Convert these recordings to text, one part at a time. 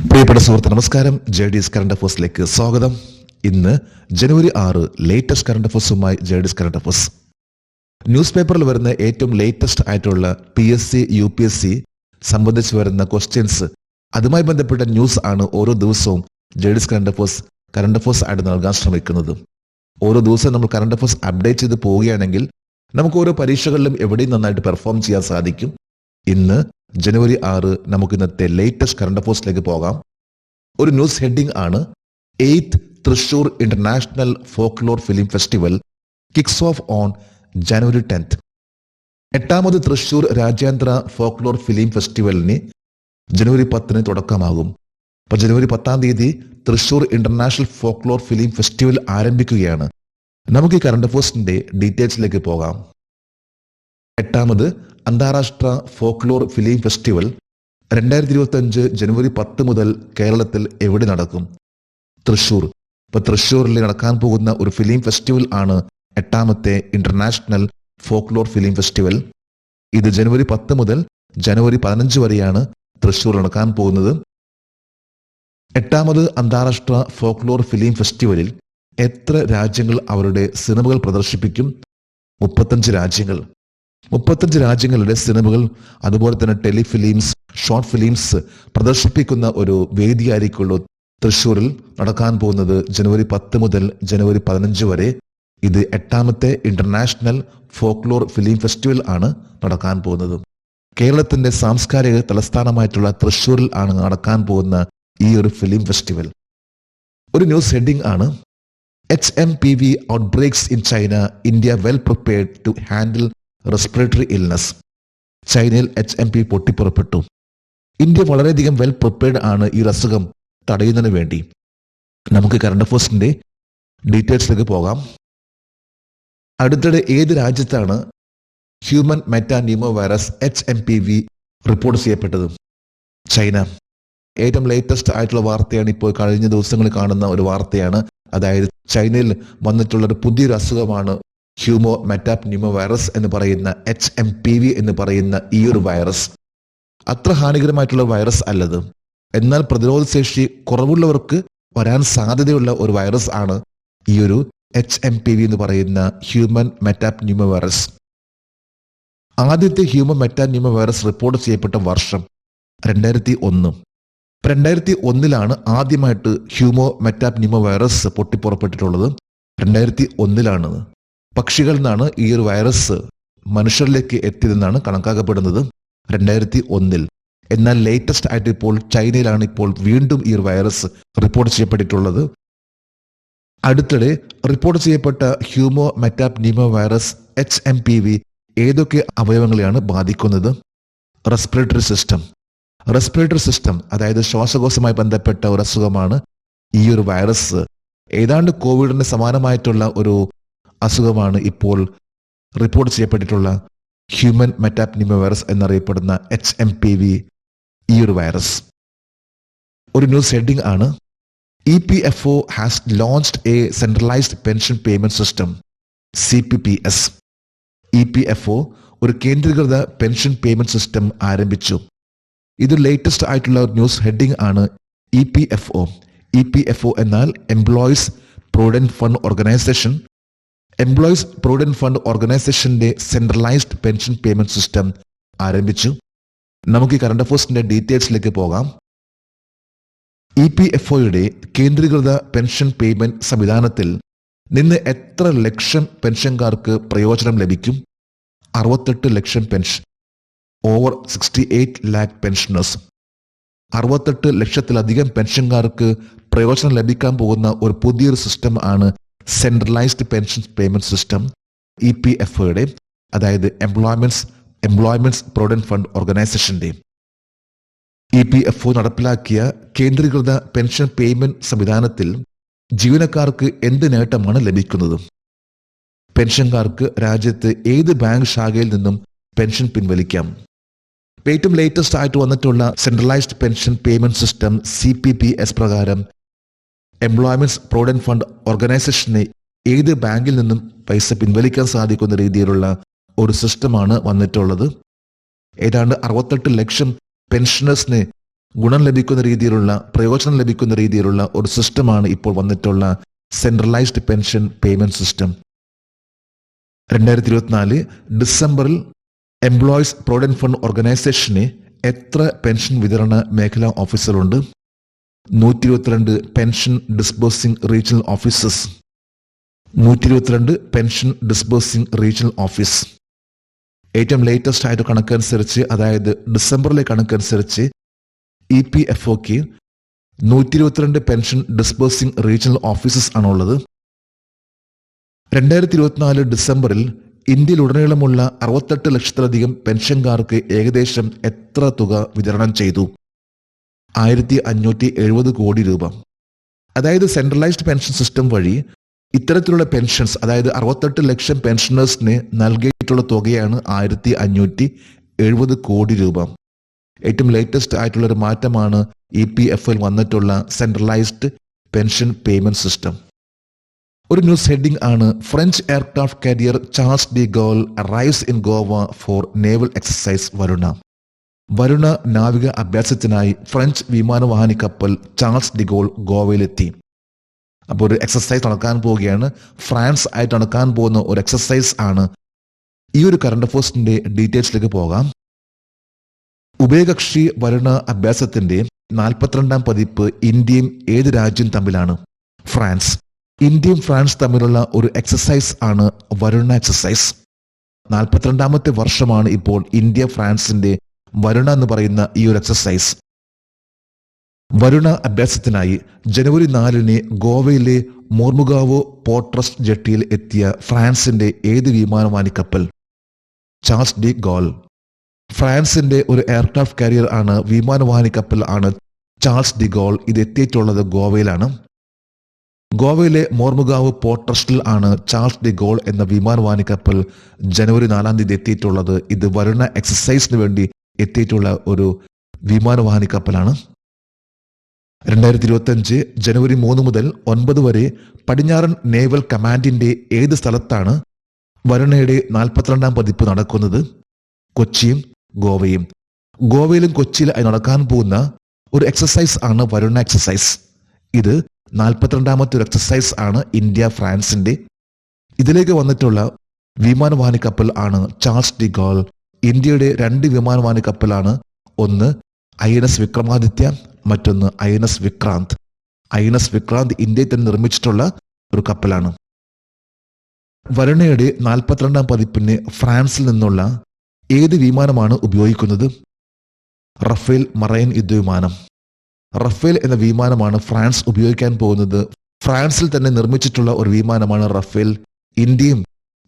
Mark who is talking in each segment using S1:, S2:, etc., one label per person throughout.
S1: പ്രിയപ്പെട്ട സുഹൃത്ത് നമസ്കാരം. ജെഡിഎസ് കറണ്ട് അഫേഴ്സിലേക്ക് സ്വാഗതം. ഇന്ന് ജനുവരി 6 ലേറ്റസ്റ്റ് കറണ്ട് അഫേഴ്സുമായി ജെഡിഎസ് കറണ്ട് അഫേഴ്സ്. ന്യൂസ് പേപ്പറിൽ വരുന്ന ഏറ്റവും ലേറ്റസ്റ്റ് ആയിട്ടുള്ള PSC UPSC സംബന്ധിച്ച് വരുന്ന ക്വസ്റ്റ്യൻസ്, അതുമായി ബന്ധപ്പെട്ട ന്യൂസ് ആണ് ഓരോ ദിവസവും ജെഡിഎസ് കറണ്ട് അഫേഴ്സ് ആയിട്ട് നൽകാൻ ശ്രമിക്കുന്നത്. ഓരോ ദിവസവും നമ്മൾ കറണ്ട് അഫേഴ്സ് അപ്ഡേറ്റ് ചെയ്ത് പോവുകയാണെങ്കിൽ നമുക്ക് ഓരോ പരീക്ഷകളിലും എവിടെയും നന്നായിട്ട് പെർഫോം ചെയ്യാൻ സാധിക്കും. ഇന്ന് ജനുവരി 6 നമുക്ക് ഇന്നത്തെ ലേറ്റസ്റ്റ് കറണ്ട് അഫേഴ്സിലേക്ക് പോകാം. ഒരു ന്യൂസ് ഹെഡിംഗ് ആണ് 8th Thrissur international folklore film festival kicks off on January 10th. 8ാമത് തൃശൂർ രാജ്യാന്തര ഫോക്ലോർ ഫിലിം ഫെസ്റ്റിവലിന് ജനുവരി 10 തുടക്കമാകും. അപ്പോൾ ജനുവരി 10 തീയതി Thrissur international folklore film festival ആരംഭിക്കുകയാണ്. നമുക്ക് ഈ കറണ്ട് അഫേഴ്സിന്റെ ഡീറ്റെയിൽസിലേക്ക് പോകാം. 8ാമത് അന്താരാഷ്ട്ര ഫോക്ലോർ ഫിലിം ഫെസ്റ്റിവൽ 2025 ജനുവരി 10 മുതൽ കേരളത്തിൽ എവിടെ നടക്കും? തൃശൂർ. ഇപ്പൊ തൃശൂരിൽ നടക്കാൻ പോകുന്ന ഒരു ഫിലിം ഫെസ്റ്റിവൽ ആണ് 8ാമത്തെ ഇന്റർനാഷണൽ ഫോക്ലോർ ഫിലിം ഫെസ്റ്റിവൽ. ഇത് ജനുവരി 10 മുതൽ ജനുവരി 15 വരെയാണ് തൃശൂർ നടക്കാൻ പോകുന്നത്. 8ാമത് അന്താരാഷ്ട്ര ഫോക്ലോർ ഫിലിം ഫെസ്റ്റിവലിൽ എത്ര രാജ്യങ്ങൾ അവരുടെ സിനിമകൾ പ്രദർശിപ്പിക്കും? 35 രാജ്യങ്ങൾ. 35 രാജ്യങ്ങളുടെ സിനിമകൾ, അതുപോലെ തന്നെ ടെലിഫിലിംസ്, ഷോർട്ട് ഫിലിംസ് പ്രദർശിപ്പിക്കുന്ന ഒരു വേദിയായിരിക്കുള്ളൂ തൃശ്ശൂരിൽ നടക്കാൻ പോകുന്നത് ജനുവരി 10 മുതൽ ജനുവരി 15 വരെ. ഇത് 8ാമത്തെ ഇന്റർനാഷണൽ ഫോക്ലോർ ഫിലിം ഫെസ്റ്റിവൽ ആണ് നടക്കാൻ പോകുന്നത്. കേരളത്തിന്റെ സാംസ്കാരിക തലസ്ഥാനമായിട്ടുള്ള തൃശ്ശൂരിൽ ആണ് നടക്കാൻ പോകുന്ന ഈ ഒരു ഫിലിം ഫെസ്റ്റിവൽ. ഒരു ന്യൂസ് ഹെഡിംഗ് ആണ് HMPV outbreaks in China, India well prepared to handle respiratory illness. ചൈനയിൽ HMPV പൊട്ടിപ്പുറപ്പെട്ടു. ഇന്ത്യ വളരെയധികം വെൽ പ്രിപ്പയർഡ് ആണ് ഈ അസുഖം തടയുന്നതിന് വേണ്ടി. നമുക്ക് കറണ്ട് അഫേഴ്സിന്റെ ഡീറ്റെയിൽസിലേക്ക് പോകാം. അടുത്തിടെ ഏത് രാജ്യത്താണ് human metapneumovirus HMPV report ചെയ്യപ്പെട്ടത്? ചൈന. ഏറ്റവും ലേറ്റസ്റ്റ് ആയിട്ടുള്ള വാർത്തയാണ്, ഇപ്പോൾ കഴിഞ്ഞ ദിവസങ്ങളിൽ കാണുന്ന ഒരു വാർത്തയാണ്. അതായത് ചൈനയിൽ വന്നിട്ടുള്ള ഒരു പുതിയൊരു അസുഖമാണ് ഹ്യൂമോ മെറ്റാന്യൂമോ വൈറസ് എന്ന് പറയുന്ന HMPV എന്ന് പറയുന്ന ഈ ഒരു വൈറസ്. അത്ര ഹാനികരമായിട്ടുള്ള വൈറസ് അല്ലത്, എന്നാൽ പ്രതിരോധശേഷി കുറവുള്ളവർക്ക് വരാൻ സാധ്യതയുള്ള ഒരു വൈറസ് ആണ് ഈ ഒരു HMPV എന്ന് പറയുന്ന ഹ്യൂമൻ മെറ്റാന്യൂമോ വൈറസ്. ആദ്യത്തെ ഹ്യൂമൻ മെറ്റാന്യൂമോ വൈറസ് റിപ്പോർട്ട് ചെയ്യപ്പെട്ട വർഷം 2001. 2001 ആദ്യമായിട്ട് ഹ്യൂമോ മെറ്റാന്യൂമോ വൈറസ് പൊട്ടിപ്പുറപ്പെട്ടിട്ടുള്ളത്. 2001 പക്ഷികളിൽ നിന്നാണ് ഈ ഒരു വൈറസ് മനുഷ്യരിലേക്ക് എത്തിയതെന്നാണ് കണക്കാക്കപ്പെടുന്നത് 2001. എന്നാൽ ലേറ്റസ്റ്റ് ആയിട്ട് ഇപ്പോൾ ചൈനയിലാണ് ഇപ്പോൾ വീണ്ടും ഈ ഒരു വൈറസ് റിപ്പോർട്ട് ചെയ്യപ്പെട്ടിട്ടുള്ളത്. അടുത്തിടെ റിപ്പോർട്ട് ചെയ്യപ്പെട്ട ഹ്യൂമോ മെറ്റാന്യൂമോ വൈറസ് HMPV ഏതൊക്കെ അവയവങ്ങളെയാണ് ബാധിക്കുന്നത്? റെസ്പിറേറ്ററി സിസ്റ്റം, അതായത് ശ്വാസകോശവുമായി ബന്ധപ്പെട്ട ഒരു അസുഖമാണ് ഈ ഒരു വൈറസ്. ഏതാണ്ട് കോവിഡിന് സമാനമായിട്ടുള്ള ഒരു അസുഖമാണ് ഇപ്പോൾ റിപ്പോർട്ട് ചെയ്യപ്പെട്ടിട്ടുള്ള ഹ്യൂമൻ മെറ്റാന്യൂമോ വൈറസ് എന്നറിയപ്പെടുന്ന HMPV ഈ ഒരു വൈറസ്. ഒരു ന്യൂസ് ഹെഡിംഗ് ആണ് EPFO has launched A centralised pension payment system CPPS. EPFO ഒരു കേന്ദ്രീകൃത പെൻഷൻ പേയ്മെന്റ് സിസ്റ്റം ആരംഭിച്ചു. ഇത് ലേറ്റസ്റ്റ് ആയിട്ടുള്ള ന്യൂസ് ഹെഡിംഗ് ആണ്. EPFO എന്നാൽ employees provident fund organisation. Employees provident fund ഓർഗനൈസേഷന്റെ സെൻട്രലൈസ്ഡ് പെൻഷൻ പേയ്മെന്റ് സിസ്റ്റം ആരംഭിച്ചു. നമുക്ക് ഈ കറണ്ട് അഫേഴ്സിന്റെ ഡീറ്റെയിൽസിലേക്ക് പോകാം. EPFOയുടെ കേന്ദ്രീകൃത പെൻഷൻ പേയ്മെന്റ് സംവിധാനത്തിൽ നിന്ന് എത്ര ലക്ഷം പെൻഷൻകാർക്ക് പ്രയോജനം ലഭിക്കും? 68 ലക്ഷം പെൻഷൻ. Over 68 lakh pensioners. 68 ലക്ഷത്തിലധികം പെൻഷൻകാർക്ക് പ്രയോജനം ലഭിക്കാൻ പോകുന്ന ഒരു പുതിയൊരു സിസ്റ്റം ആണ് സെൻട്രലൈസ്ഡ് പെൻഷൻ പേയ്മെന്റ് സിസ്റ്റം EPFOയുടെ, അതായത് എംപ്ലോയ്മെന്റ്സ് പ്രൊവിഡന്റ് ഫണ്ട് ഓർഗനൈസേഷന്റെ. EPFO നടപ്പിലാക്കിയ കേന്ദ്രീകൃത പെൻഷൻ പേയ്മെന്റ് സംവിധാനത്തിൽ ജീവനക്കാർക്ക് എന്ത് നേട്ടമാണ് ലഭിക്കുന്നത്? പെൻഷൻകാർക്ക് രാജ്യത്ത് ഏത് ബാങ്ക് ശാഖയിൽ നിന്നും പെൻഷൻ പിൻവലിക്കാം. ഏറ്റവും ലേറ്റസ്റ്റ് ആയിട്ട് വന്നിട്ടുള്ള centralised pension payment system CPPS പ്രകാരം എംപ്ലോയ്മെന്റ്സ് പ്രൊവിഡന്റ് ഫണ്ട് ഓർഗനൈസേഷന് ഏത് ബാങ്കിൽ നിന്നും പൈസ പിൻവലിക്കാൻ സാധിക്കുന്ന രീതിയിലുള്ള ഒരു സിസ്റ്റമാണ് വന്നിട്ടുള്ളത്. ഏതാണ്ട് 68 ലക്ഷം പെൻഷനേഴ്സിന് ഗുണം ലഭിക്കുന്ന രീതിയിലുള്ള, പ്രയോജനം ലഭിക്കുന്ന രീതിയിലുള്ള ഒരു സിസ്റ്റമാണ് ഇപ്പോൾ വന്നിട്ടുള്ള സെൻട്രലൈസ്ഡ് പെൻഷൻ പേയ്മെന്റ് സിസ്റ്റം. 2024 ഡിസംബറിൽ എംപ്ലോയീസ് പ്രൊവിഡന്റ് ഫണ്ട് ഓർഗനൈസേഷന് എത്ര പെൻഷൻ വിതരണ മേഖലാ ഓഫീസറുണ്ട്? 122 pension disbursing regional offices. 122 pension disbursing regional office. ഏറ്റവും ലേറ്റസ്റ്റ് ആയിട്ട് കണക്കനുസരിച്ച്, അതായത് ഡിസംബറിലെ കണക്കനുസരിച്ച് EPFOക്ക് 122 പെൻഷൻ ഡിസ്ബേഴ്സിംഗ് റീജിയണൽ ഓഫീസസ് ആണുള്ളത്. 2024 ഡിസംബറിൽ ഇന്ത്യയിലുടനീളമുള്ള 68 ലക്ഷത്തിലധികം പെൻഷൻകാർക്ക് ഏകദേശം എത്ര തുക വിതരണം ചെയ്തു? 1570 കോടി രൂപ. അതായത് സെൻട്രലൈസ്ഡ് പെൻഷൻ സിസ്റ്റം വഴി ഇത്തരത്തിലുള്ള പെൻഷൻസ്, അതായത് 68 ലക്ഷം പെൻഷനേഴ്സിന് നൽകിയിട്ടുള്ള തുകയാണ് 1570 കോടി രൂപ. ഏറ്റവും ലേറ്റസ്റ്റ് ആയിട്ടുള്ള ഒരു മാറ്റമാണ് EPFOയിൽ വന്നിട്ടുള്ള സെൻട്രലൈസ്ഡ് പെൻഷൻ പേയ്മെന്റ് സിസ്റ്റം. ഒരു ന്യൂസ് ഹെഡിംഗ് ആണ്, French aircraft carrier Charles de Gaulle arrives in Goa for naval exercise Varuna. Varuna നാവിക അഭ്യാസത്തിനായി ഫ്രഞ്ച് വിമാനവാഹിനി കപ്പൽ ചാൾസ് ഡി ഗോൾ ഗോവയിലെത്തി. അപ്പോൾ ഒരു എക്സസൈസ് നടക്കാൻ പോവുകയാണ്. ഫ്രാൻസ് ആയിട്ട് നടക്കാൻ പോകുന്ന ഒരു എക്സസൈസ് ആണ്. ഈ ഒരു കറണ്ട് അഫയേഴ്സിന്റെ ഡീറ്റെയിൽസിലേക്ക് പോകാം. ഉഭയകക്ഷി വരുണ അഭ്യാസത്തിന്റെ 42ാം പതിപ്പ് ഇന്ത്യയും ഏത് രാജ്യം തമ്മിലാണ്? ഫ്രാൻസ്. ഇന്ത്യയും ഫ്രാൻസ് തമ്മിലുള്ള ഒരു എക്സസൈസ് ആണ് വരുണ എക്സസൈസ്. 42ാമത്തെ വർഷമാണ് ഇപ്പോൾ ഇന്ത്യ ഫ്രാൻസിന്റെ വരുണ എന്ന് പറയുന്ന ഈ ഒരു എക്സസൈസ്. വരുണ അഭ്യാസത്തിനായി ജനുവരി 4-ന് ഗോവയിലെ മോർമുഗാവോ പോർട്ട് ട്രസ്റ്റ് ജെട്ടിയിൽ എത്തിയ ഫ്രാൻസിന്റെ ഏത് വിമാനവാഹിനി കപ്പൽ? Charles de goal. ഫ്രാൻസിന്റെ ഒരു എയർക്രാഫ്റ്റ് കാരിയർ ആണ്, വിമാനവാഹിനി കപ്പൽ ആണ് ചാൾസ് ഡി ഗോൾ. ഇത് എത്തിയിട്ടുള്ളത് ഗോവയിലാണ്. ഗോവയിലെ മോർമുഗാവ് പോർട്ട് ട്രസ്റ്റിൽ ആണ് ചാൾസ് ഡി ഗോൾ എന്ന വിമാനവാഹിനി കപ്പൽ ജനുവരി 4-ാം തീയതി എത്തിയിട്ടുള്ളത്. ഇത് വരുണ എക്സസൈസിന് വേണ്ടി എത്തിയിട്ടുള്ള ഒരു വിമാനവാഹിനി കപ്പലാണ്. 2025 ജനുവരി 3 മുതൽ 9 വരെ പടിഞ്ഞാറൻ നേവൽ കമാൻഡിന്റെ ഏത് സ്ഥലത്താണ് വരുണയുടെ 42ാം പതിപ്പ് നടക്കുന്നത്? കൊച്ചിയും ഗോവയും. ഗോവയിലും കൊച്ചിയിലും നടക്കാൻ പോകുന്ന ഒരു എക്സസൈസ് ആണ് വരുണ എക്സസൈസ്. ഇത് 42ാമത്തെ ഒരു എക്സസൈസ് ആണ് ഇന്ത്യ ഫ്രാൻസിന്റെ. ഇതിലേക്ക് വന്നിട്ടുള്ള വിമാനവാഹിനി കപ്പൽ ആണ് ചാൾസ് ഡി ഗോൾ. ഇന്ത്യയുടെ 2 വിമാനവാഹിനി കപ്പലാണ്. ഒന്ന് INS വിക്രമാദിത്യ, മറ്റൊന്ന് INS വിക്രാന്ത്. INS വിക്രാന്ത് ഇന്ത്യയിൽ തന്നെ നിർമ്മിച്ചിട്ടുള്ള ഒരു കപ്പലാണ്. വരുണയുടെ 42ാം പതിപ്പിന് ഫ്രാൻസിൽ നിന്നുള്ള ഏത് വിമാനമാണ് ഉപയോഗിക്കുന്നത്? Rafale marine യുദ്ധവിമാനം. റഫേൽ എന്ന വിമാനമാണ് ഫ്രാൻസ് ഉപയോഗിക്കാൻ പോകുന്നത്. ഫ്രാൻസിൽ തന്നെ നിർമ്മിച്ചിട്ടുള്ള ഒരു വിമാനമാണ് റഫേൽ. ഇന്ത്യയും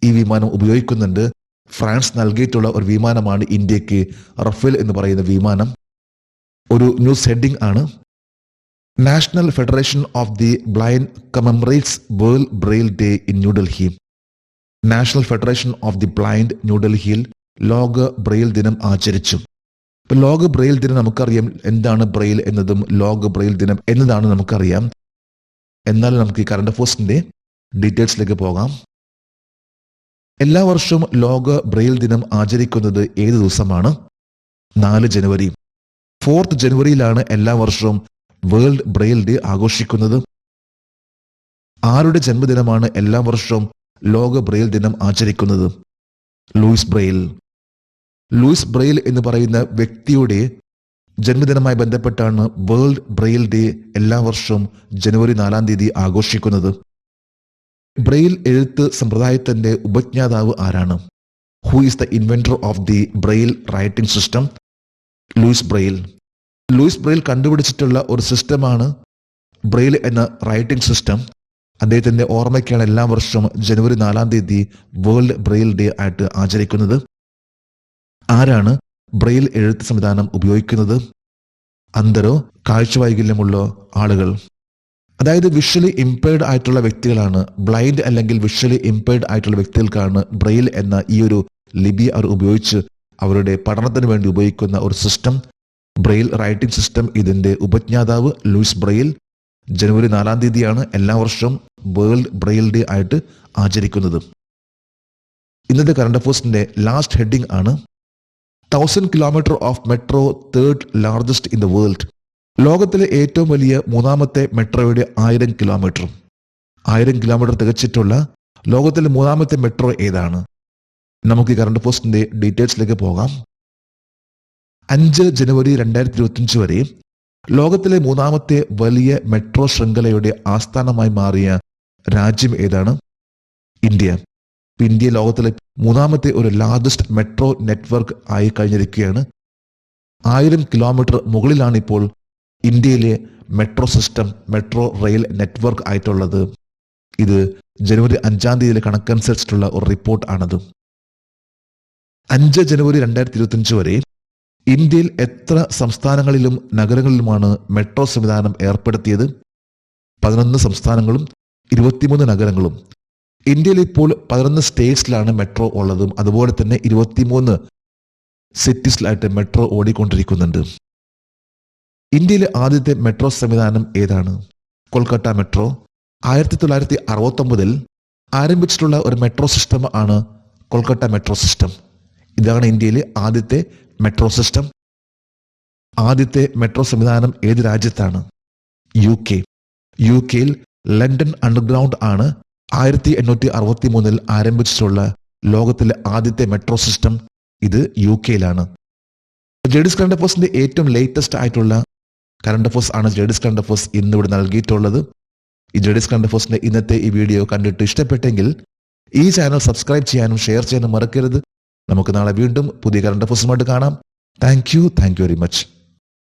S1: ഈ വിമാനം ഉപയോഗിക്കുന്നുണ്ട്. ഫ്രാൻസ് നൽകിയിട്ടുള്ള ഒരു വിമാനമാണ് ഇന്ത്യക്ക് റഫേൽ എന്ന് പറയുന്ന വിമാനം. ഒരു ന്യൂസ് ഹെഡിംഗ് ആണ്, national federation of the blind commemorates world Braille day in New Delhi. National federation of the blind ന്യൂഡൽഹിയിൽ ലോക ബ്രെയിൽ ദിനം ആചരിച്ചു. ഇപ്പൊ ലോക ബ്രെയിൽ ദിനം നമുക്കറിയാം, എന്താണ് ബ്രെയിൽ എന്നതും ലോക ബ്രെയിൽ ദിനം എന്നതാണ് നമുക്കറിയാം. എന്നാൽ നമുക്ക് ഈ കറണ്ട് അഫയേഴ്സിന്റെ ഡീറ്റെയിൽസിലേക്ക് പോകാം. എല്ലാ വർഷവും ലോക ബ്രെയിൽ ദിനം ആചരിക്കുന്നത് ഏത് ദിവസമാണ്? 4 ജനുവരി. 4th ജനുവരിയിലാണ് എല്ലാ വർഷവും വേൾഡ് ബ്രെയിൽ ഡേ ആഘോഷിക്കുന്നത്. ആരുടെ ജന്മദിനമാണ് എല്ലാ വർഷവും ലോക ബ്രെയിൽ ദിനം ആചരിക്കുന്നത്? Luis Braille. ലൂയിസ് ബ്രെയിൽ എന്ന് പറയുന്ന വ്യക്തിയുടെ ജന്മദിനമായി ബന്ധപ്പെട്ടാണ് വേൾഡ് ബ്രെയിൽ ഡേ എല്ലാ വർഷവും ജനുവരി 4-ാം തീയതി ആഘോഷിക്കുന്നത്. ബ്രെയിൽ എഴുത്ത് സമ്പ്രദായത്തിന്റെ ഉപജ്ഞാതാവ് ആരാണ്? Who is the inventor of the Braille writing system? Louis Braille. Louis Braille കണ്ടുപിടിച്ചിട്ടുള്ള ഒരു സിസ്റ്റമാണ് ബ്രെയിൽ എന്ന റൈറ്റിംഗ് സിസ്റ്റം. അദ്ദേഹത്തിന്റെ ഓർമ്മയ്ക്കാണ് എല്ലാ വർഷവും ജനുവരി 4-ാം തീയതി വേൾഡ് ബ്രെയിൽ ഡേ ആയിട്ട് ആചരിക്കുന്നത്. ആരാണ് ബ്രെയിൽ എഴുത്ത് സംവിധാനം ഉപയോഗിക്കുന്നത്? അന്ധരോ കാഴ്ചവൈകല്യമുള്ള ആളുകൾ, അതായത് വിഷ്വലി ഇംപേർഡ് ആയിട്ടുള്ള വ്യക്തികളാണ്. ബ്ലൈൻഡ് അല്ലെങ്കിൽ വിഷ്വലി ഇംപേർഡ് ആയിട്ടുള്ള വ്യക്തികൾക്കാണ് ബ്രെയിൽ എന്ന ഈ ഒരു ലിപി അവർ ഉപയോഗിച്ച് അവരുടെ പഠനത്തിന് വേണ്ടി ഉപയോഗിക്കുന്ന ഒരു സിസ്റ്റം ബ്രെയിൽ റൈറ്റിംഗ് സിസ്റ്റം. ഇതിന്റെ ഉപജ്ഞാതാവ് ലൂയിസ് ബ്രെയിൽ. ജനുവരി 4-ാം തീയതിയാണ് എല്ലാ വർഷവും വേൾഡ് ബ്രെയിൽ ഡേ ആയിട്ട് ആചരിക്കുന്നത്. ഇന്നത്തെ കറണ്ട് അഫയേഴ്സിന്റെ ലാസ്റ്റ് ഹെഡിംഗ് ആണ്, 1000 kilometre of metro third largest in the world. ലോകത്തിലെ ഏറ്റവും വലിയ മൂന്നാമത്തെ മെട്രോയുടെ 1000 കിലോമീറ്റർ. 1000 കിലോമീറ്റർ തികച്ചിട്ടുള്ള ലോകത്തിലെ മൂന്നാമത്തെ മെട്രോ ഏതാണ്? നമുക്ക് ഈ കറണ്ട് പോസ്റ്റിന്റെ ഡീറ്റെയിൽസിലേക്ക് പോകാം. 5 ജനുവരി 2025 വരെ ലോകത്തിലെ മൂന്നാമത്തെ വലിയ മെട്രോ ശൃംഖലയുടെ ആസ്ഥാനമായി മാറിയ രാജ്യം ഏതാണ്? ഇന്ത്യ. ഇന്ത്യ ലോകത്തിലെ മൂന്നാമത്തെ ഒരു ലാർജസ്റ്റ് മെട്രോ നെറ്റ്വർക്ക് ആയി കഴിഞ്ഞിരിക്കുകയാണ്. 1000 കിലോമീറ്റർ മുകളിലാണ് ഇപ്പോൾ ഇന്ത്യയിലെ metro system, metro rail network ആയിട്ടുള്ളത്. ഇത് ജനുവരി 5 തീയതിയിലെ കണക്കനുസരിച്ചിട്ടുള്ള ഒരു റിപ്പോർട്ട് ആണത്. 5 ജനുവരി 2025 വരെ ഇന്ത്യയിൽ എത്ര സംസ്ഥാനങ്ങളിലും നഗരങ്ങളിലുമാണ് മെട്രോ സംവിധാനം ഏർപ്പെടുത്തിയത്? 11 സംസ്ഥാനങ്ങളും 23 നഗരങ്ങളും. ഇന്ത്യയിൽ ഇപ്പോൾ 11 സ്റ്റേറ്റ്സിലാണ് മെട്രോ ഉള്ളതും അതുപോലെ തന്നെ 23 സിറ്റീസിലായിട്ട് മെട്രോ ഓടിക്കൊണ്ടിരിക്കുന്നുണ്ട്. ഇന്ത്യയിലെ ആദ്യത്തെ മെട്രോ സംവിധാനം ഏതാണ്? കൊൽക്കത്ത മെട്രോ. 1969 ആരംഭിച്ചിട്ടുള്ള ഒരു മെട്രോ സിസ്റ്റം ആണ് കൊൽക്കത്ത മെട്രോ സിസ്റ്റം. ഇതാണ് ഇന്ത്യയിലെ ആദ്യത്തെ മെട്രോ സിസ്റ്റം. ആദ്യത്തെ മെട്രോ സംവിധാനം ഏത് രാജ്യത്താണ്? UK. UK-യിൽ ലണ്ടൻ അണ്ടർഗ്രൗണ്ട് ആണ് 1863 ആരംഭിച്ചിട്ടുള്ള ലോകത്തിലെ ആദ്യത്തെ മെട്രോ സിസ്റ്റം. ഇത് UK-യിലാണ്. ജെഡിസ് കറണ്ട് അഫയേഴ്സിന്റെ ഏറ്റവും ലേറ്റസ്റ്റ് ആയിട്ടുള്ള കറണ്ട് അഫയേഴ്സ് ആണ് ജെഡിസ് കറണ്ട് അഫയേഴ്സ് ഇന്നിവിടെ നൽകിയിട്ടുള്ളത്. ഈ ജെഡിസ് കറണ്ട് അഫയേഴ്സിന്റെ ഇന്നത്തെ ഈ വീഡിയോ കണ്ടിട്ട് ഇഷ്ടപ്പെട്ടെങ്കിൽ ഈ ചാനൽ സബ്സ്ക്രൈബ് ചെയ്യാനും ഷെയർ ചെയ്യാനും മറക്കരുത്. നമുക്ക് നാളെ വീണ്ടും പുതിയ കറണ്ട് അഫയേഴ്സുമായിട്ട് കാണാം. Thank you very much.